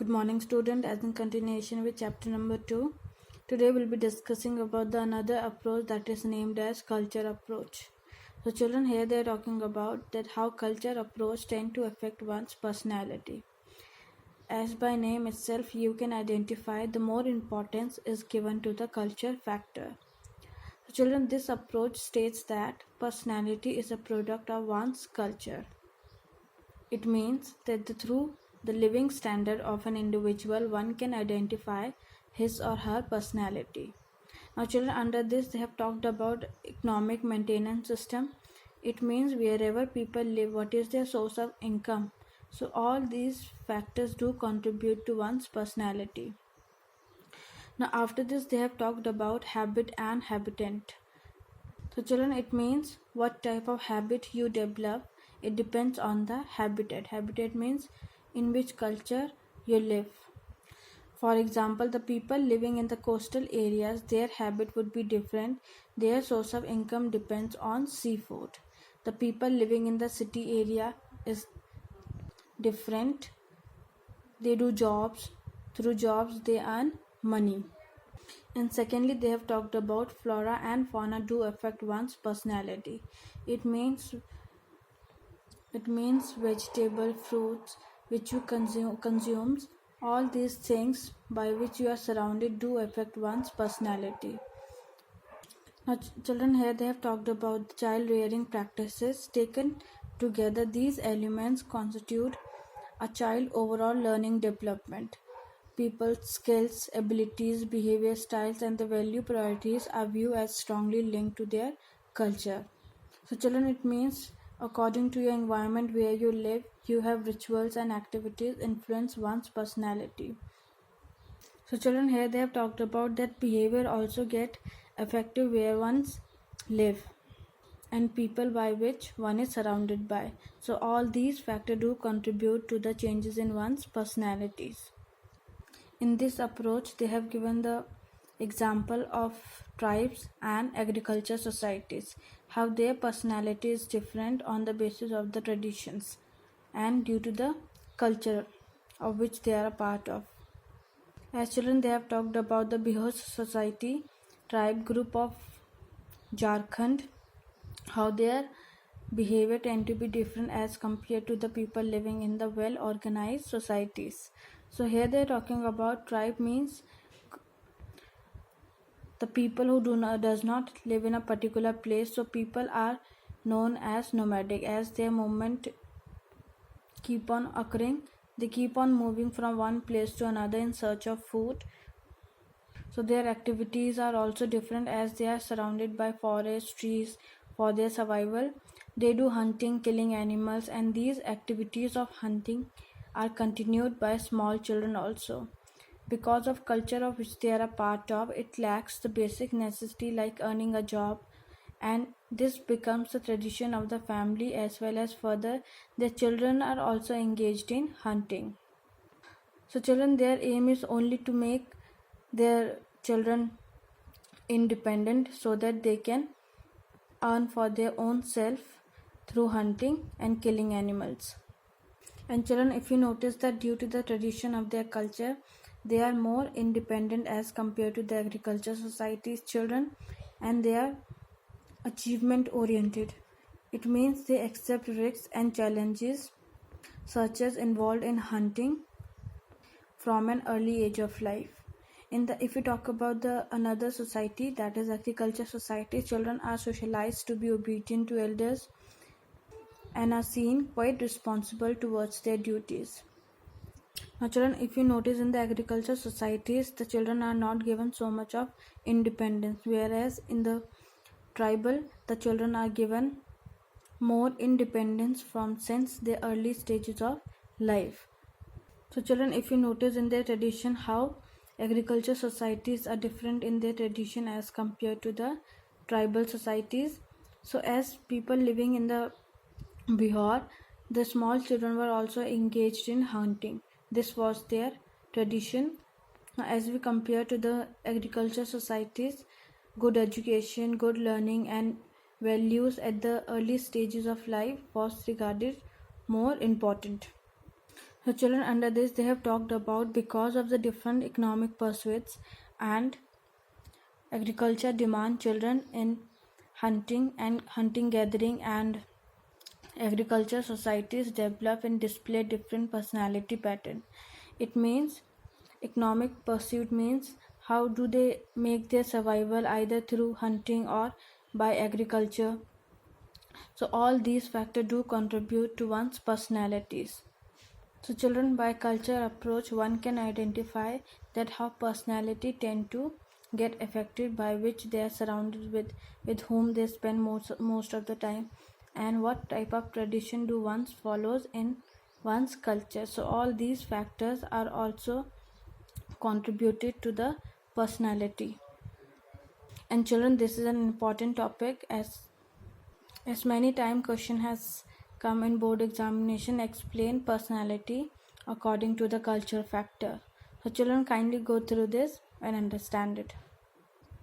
Good morning, student. As in continuation with chapter number 2, today we'll be discussing about the another approach that is named as culture approach. So children, here they are talking about that how culture approach tend to affect one's personality. As by name itself you can identify, the more importance is given to the culture factor. So children, this approach states that personality is a product of one's culture. It means that through the living standard of an individual, one can identify his or her personality. Now, children, under this, they have talked about economic maintenance system. It means wherever people live, what is their source of income. So, all these factors do contribute to one's personality. Now, after this, they have talked about habit and habitant. So, children, it means what type of habit you develop. It depends on the habitat. Habitat means in which culture you live. For example, the people living in the coastal areas, their habit would be different. Their source of income depends on seafood. The people living in the city area is different. They do jobs. Through jobs, they earn money. And secondly, they have talked about flora and fauna do affect one's personality. It means vegetable, fruits which you consumes. All these things by which you are surrounded do affect one's personality. Now, children, here they have talked about child rearing practices. Taken together, these elements constitute a child overall learning development. People's skills, abilities, behavior styles, and the value priorities are viewed as strongly linked to their culture. So, children, it means according to your environment where you live, you have rituals and activities influence one's personality. So, children, here they have talked about that behavior also get affected where one's live and people by which one is surrounded by. So, all these factors do contribute to the changes in one's personalities. In this approach, they have given the example of tribes and agriculture societies, how their personality is different on the basis of the traditions and due to the culture of which they are a part of. As children, they have talked about the Bihar society tribe group of Jharkhand, how their behavior tend to be different as compared to the people living in the well organized societies. So here they are talking about tribe means the people who does not live in a particular place. So people are known as nomadic, as their movement keep on occurring. They keep on moving from one place to another in search of food. So their activities are also different as they are surrounded by forests, trees. For their survival, they do hunting, killing animals, and these activities of hunting are continued by small children also. Because of culture of which they are a part of, it lacks the basic necessity like earning a job, and this becomes the tradition of the family. As well as further, their children are also engaged in hunting. So children, their aim is only to make their children independent so that they can earn for their own self through hunting and killing animals. And children, if you notice that due to the tradition of their culture, they are more independent as compared to the agriculture society's children, and they are achievement oriented. It means they accept risks and challenges such as involved in hunting from an early age of life. If we talk about the another society, that is agriculture society, children are socialized to be obedient to elders and are seen quite responsible towards their duties. Now children, if you notice in the agriculture societies, the children are not given so much of independence, whereas in the tribal, the children are given more independence from since the early stages of life. So children, if you notice in their tradition how agriculture societies are different in their tradition as compared to the tribal societies. So as people living in the Bihar, the small children were also engaged in hunting. This was their tradition. As we compare to the agriculture societies, good education, good learning and values at the early stages of life was regarded more important. So children, under this they have talked about, because of the different economic pursuits and agriculture demand, children in hunting gathering and agriculture societies develop and display different personality pattern. It means economic pursuit means how do they make their survival, either through hunting or by agriculture. So all these factors do contribute to one's personalities. So children, by culture approach, one can identify that how personality tend to get affected by which they are surrounded with whom they spend most of the time, and what type of tradition do one follows in one's culture. So all these factors are also contributed to the personality. And children, this is an important topic, as many time question has come in board examination. Explain personality according to the culture factor. So children, kindly go through this and understand it.